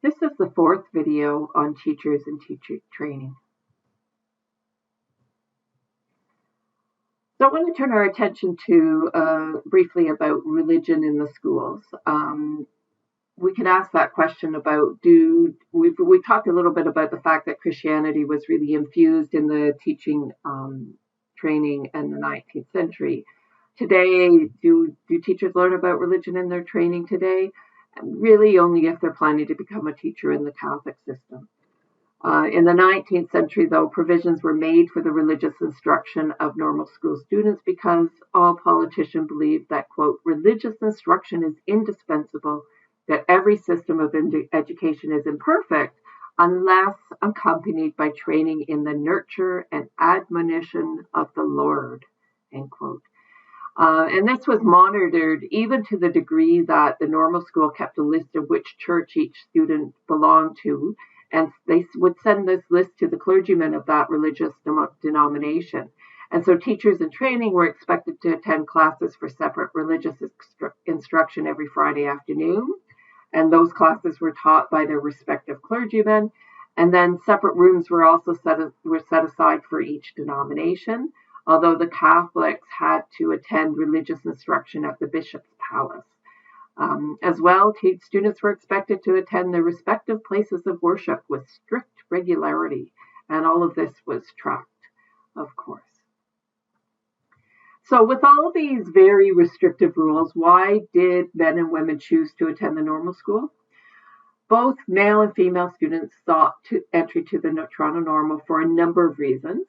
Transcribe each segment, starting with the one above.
This is the fourth video on teachers and teacher training. So I want to turn our attention to briefly about religion in the schools. We can ask that question about we talked a little bit about the fact that Christianity was really infused in the teaching training in the 19th century. Today, do teachers learn about religion in their training today? Really only if they're planning to become a teacher in the Catholic system. In the 19th century, though, provisions were made for the religious instruction of normal school students because all politicians believed that, quote, religious instruction is indispensable, that every system of education is imperfect unless accompanied by training in the nurture and admonition of the Lord, end quote. And this was monitored even to the degree that the normal school kept a list of which church each student belonged to, and they would send this list to the clergyman of that religious denomination. And so teachers in training were expected to attend classes for separate religious instruction every Friday afternoon, and those classes were taught by their respective clergymen. And then separate rooms were also set aside for each denomination, although the Catholics had to attend religious instruction at the bishop's palace. As well, students were expected to attend their respective places of worship with strict regularity, and all of this was tracked, of course. So with all these very restrictive rules, why did men and women choose to attend the normal school? Both male and female students sought entry to the Toronto Normal for a number of reasons.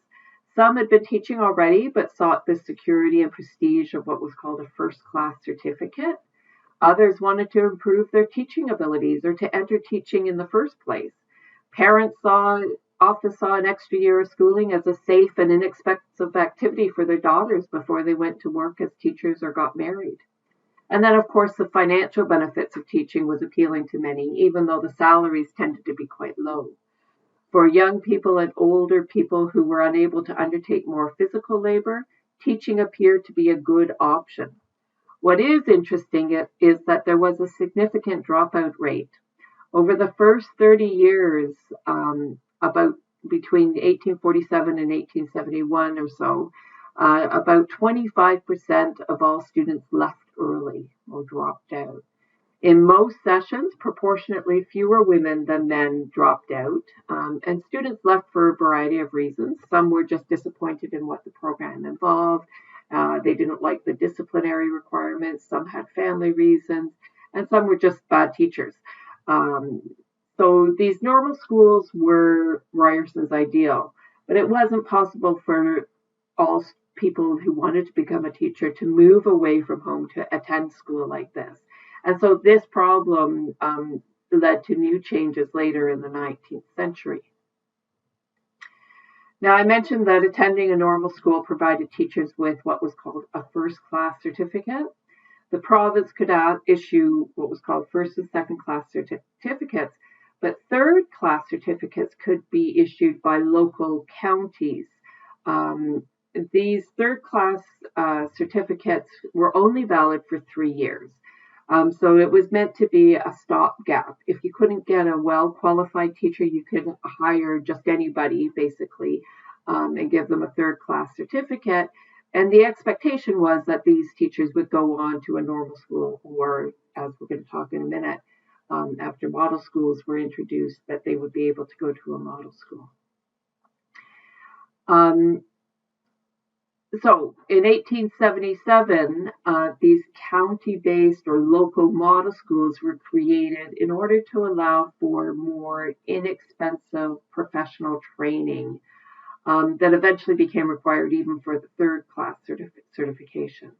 Some had been teaching already, but sought the security and prestige of what was called a first-class certificate. Others wanted to improve their teaching abilities or to enter teaching in the first place. Parents often saw an extra year of schooling as a safe and inexpensive activity for their daughters before they went to work as teachers or got married. And then, of course, the financial benefits of teaching was appealing to many, even though the salaries tended to be quite low. For young people and older people who were unable to undertake more physical labor, teaching appeared to be a good option. What is interesting is that there was a significant dropout rate. Over the first 30 years, about between 1847 and 1871 or so, about 25% of all students left early or dropped out. In most sessions, proportionately fewer women than men dropped out, and students left for a variety of reasons. Some were just disappointed in what the program involved. They didn't like the disciplinary requirements. Some had family reasons, and some were just bad teachers. So these normal schools were Ryerson's ideal, but it wasn't possible for all people who wanted to become a teacher to move away from home to attend school like this. And so this problem led to new changes later in the 19th century. Now, I mentioned that attending a normal school provided teachers with what was called a first-class certificate. The province could issue what was called first and second-class certificates, but third-class certificates could be issued by local counties. These third-class certificates were only valid for 3 years. So it was meant to be a stopgap. If you couldn't get a well-qualified teacher, you could hire just anybody, basically, and give them a third-class certificate. And the expectation was that these teachers would go on to a normal school, or, as we're going to talk in a minute, after model schools were introduced, that they would be able to go to a model school. So in 1877, these county-based or local model schools were created in order to allow for more inexpensive professional training that eventually became required even for the third-class certification.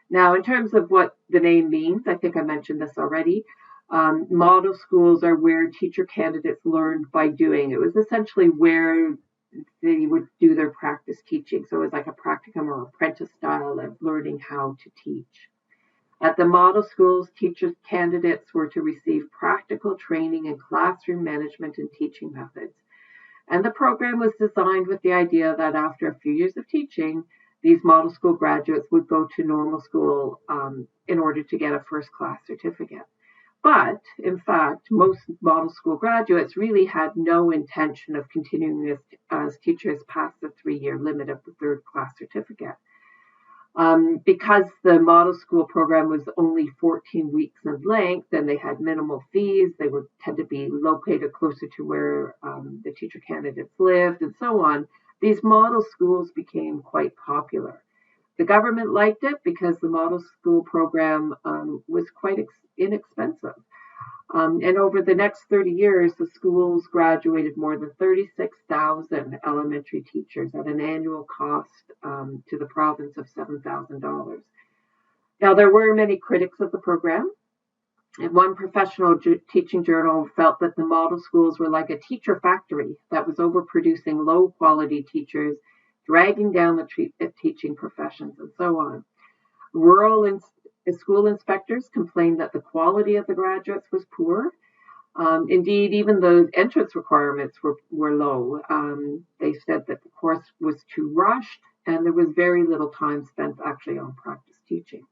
Now, in terms of what the name means, I think I mentioned this already. Model schools are where teacher candidates learned by doing. It was essentially where they would do their practice teaching. So it was like a practicum or apprentice style of learning how to teach. At the model schools, teacher candidates were to receive practical training in classroom management and teaching methods. And the program was designed with the idea that after a few years of teaching, these model school graduates would go to normal school in order to get a first-class certificate. But, in fact, most model school graduates really had no intention of continuing as teachers past the 3-year limit of the third class certificate. Because the model school program was only 14 weeks in length and they had minimal fees, they would tend to be located closer to where the teacher candidates lived and so on. These model schools became quite popular. The government liked it because the model school program was quite inexpensive. And over the next 30 years, the schools graduated more than 36,000 elementary teachers at an annual cost to the province of $7,000. Now, there were many critics of the program. And one professional teaching journal felt that the model schools were like a teacher factory that was overproducing low-quality teachers, dragging down the teaching professions, and so on. Rural school inspectors complained that the quality of the graduates was poor. Indeed, even the entrance requirements were low. They said that the course was too rushed and there was very little time spent actually on practice teaching.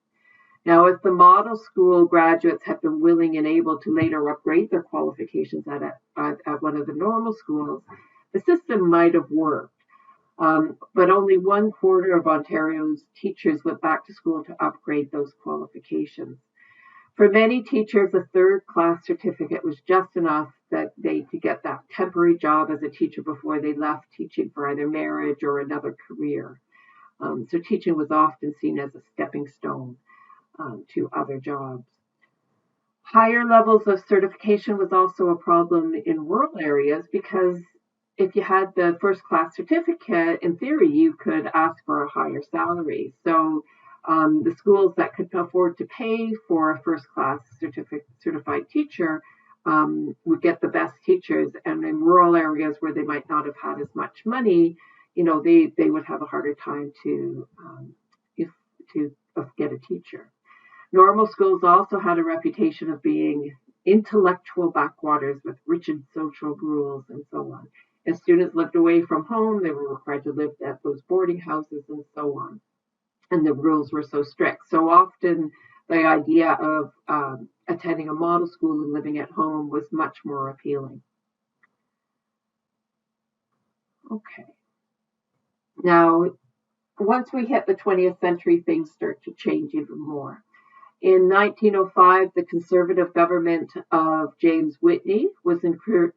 Now, if the model school graduates had been willing and able to later upgrade their qualifications at one of the normal schools, the system might have worked. But only 1/4 of Ontario's teachers went back to school to upgrade those qualifications. For many teachers, a third-class certificate was just enough that they could get that temporary job as a teacher before they left teaching for either marriage or another career. So teaching was often seen as a stepping stone to other jobs. Higher levels of certification was also a problem in rural areas because if you had the first class certificate, in theory, you could ask for a higher salary. So the schools that could afford to pay for a first class certified teacher would get the best teachers. And in rural areas where they might not have had as much money, they would have a harder time to get a teacher. Normal schools also had a reputation of being intellectual backwaters with rigid social rules and so on. As students lived away from home, they were required to live at those boarding houses and so on. And the rules were so strict. So often the idea of attending a model school and living at home was much more appealing. Okay. Now, once we hit the 20th century, things start to change even more. In 1905, the Conservative government of James Whitney was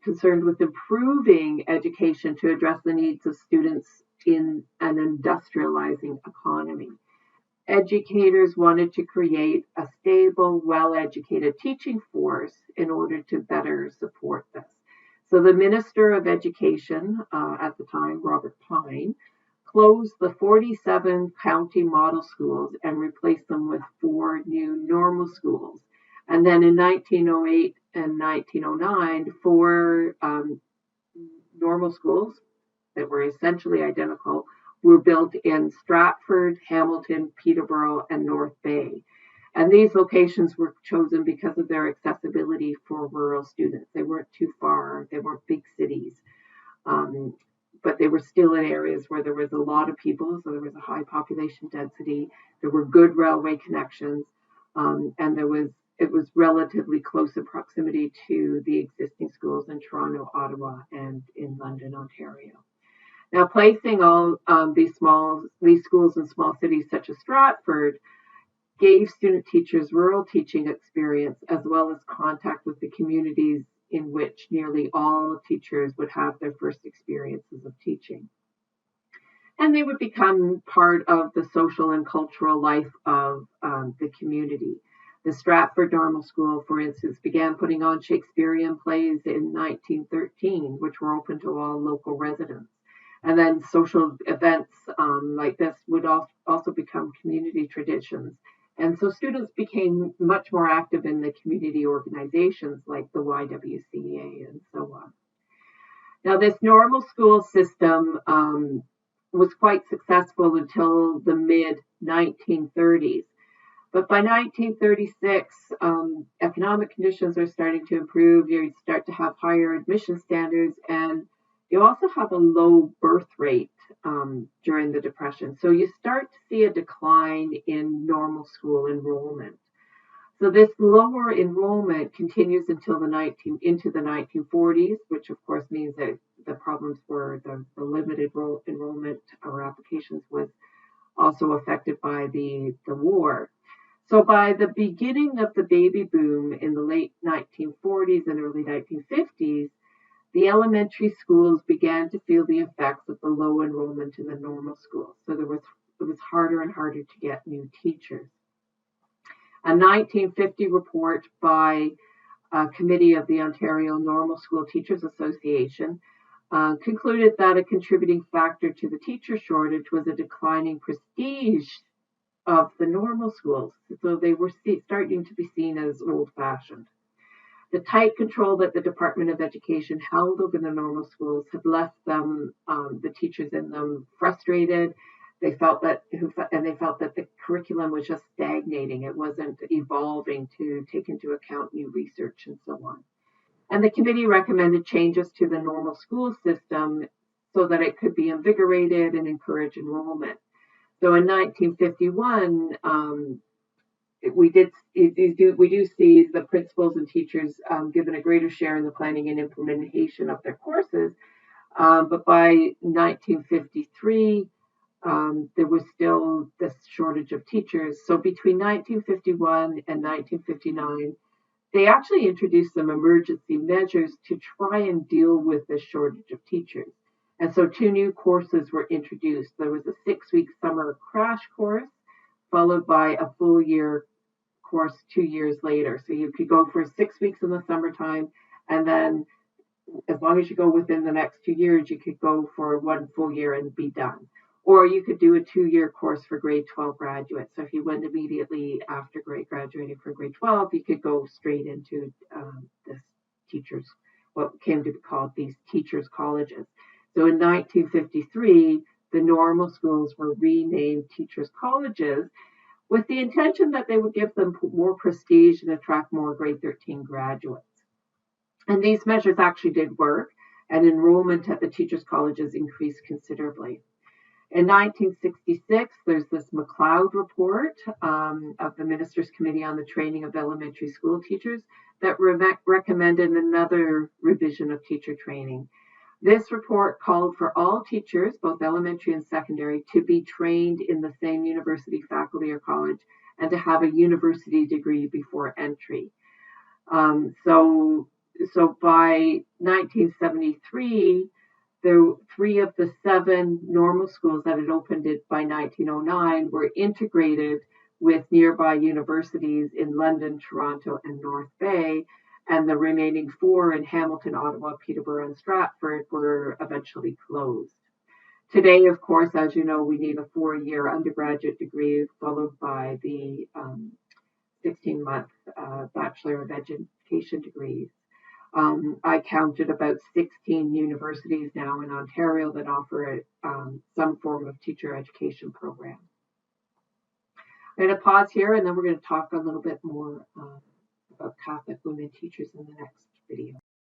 concerned with improving education to address the needs of students in an industrializing economy. Educators wanted to create a stable, well-educated teaching force in order to better support this. So the Minister of Education at the time, Robert Pine, closed the 47 county model schools and replaced them with 4 new normal schools. And then in 1908 and 1909, 4 normal schools that were essentially identical were built in Stratford, Hamilton, Peterborough, and North Bay. And these locations were chosen because of their accessibility for rural students. They weren't too far, they weren't big cities. But they were still in areas where there was a lot of people, so there was a high population density. There were good railway connections, and it was relatively close in proximity to the existing schools in Toronto, Ottawa, and in London, Ontario. Now, placing all these schools in small cities such as Stratford gave student teachers rural teaching experience as well as contact with the communities in which nearly all teachers would have their first experiences of teaching. And they would become part of the social and cultural life of the community. The Stratford Normal School, for instance, began putting on Shakespearean plays in 1913, which were open to all local residents. And then social events like this would also become community traditions. And so students became much more active in the community organizations like the YWCA and so on. Now, this normal school system was quite successful until the mid-1930s. But by 1936, economic conditions are starting to improve. You start to have higher admission standards, and you also have a low birth rate during the Depression. So you start to see a decline in normal school enrollment. So this lower enrollment continues until into the 1940s, which of course means that the problems were the limited enrollment or applications was also affected by the war. So by the beginning of the baby boom in the late 1940s and early 1950s, the elementary schools began to feel the effects of the low enrollment in the normal schools. So it was harder and harder to get new teachers. A 1950 report by a committee of the Ontario Normal School Teachers Association concluded that a contributing factor to the teacher shortage was a declining prestige of the normal schools. So they were starting to be seen as old-fashioned. The tight control that the Department of Education held over the normal schools had left them, the teachers in them, frustrated. They felt that the curriculum was just stagnating. It wasn't evolving to take into account new research and so on. And the committee recommended changes to the normal school system so that it could be invigorated and encourage enrollment. So in 1951, we do see the principals and teachers given a greater share in the planning and implementation of their courses. But by 1953, there was still this shortage of teachers. So between 1951 and 1959, they actually introduced some emergency measures to try and deal with this shortage of teachers. And so 2 new courses were introduced. There was a 6-week summer crash course, followed by a full year course 2 years later. So you could go for 6 weeks in the summertime, and then as long as you go within the next 2 years, you could go for 1 full year and be done. Or you could do a 2-year course for grade 12 graduates. So if you went immediately after graduating from grade 12, you could go straight into this what came to be called these teachers' colleges. So in 1953, the normal schools were renamed teachers' colleges with the intention that they would give them more prestige and attract more grade 13 graduates. And these measures actually did work, and enrollment at the teachers' colleges increased considerably. In 1966, there's this McLeod report of the Ministers' Committee on the Training of Elementary School Teachers that recommended another revision of teacher training. This report called for all teachers, both elementary and secondary, to be trained in the same university, faculty, or college, and to have a university degree before entry. So by 1973, 3 of the 7 normal schools that had opened it by 1909 were integrated with nearby universities in London, Toronto, and North Bay, and the remaining 4 in Hamilton, Ottawa, Peterborough, and Stratford were eventually closed. Today, of course, as you know, we need a 4-year undergraduate degree followed by the 16-month Bachelor of Education degrees. I counted about 16 universities now in Ontario that offer some form of teacher education program. I'm going to pause here, and then we're going to talk a little bit more about Catholic women teachers in the next video.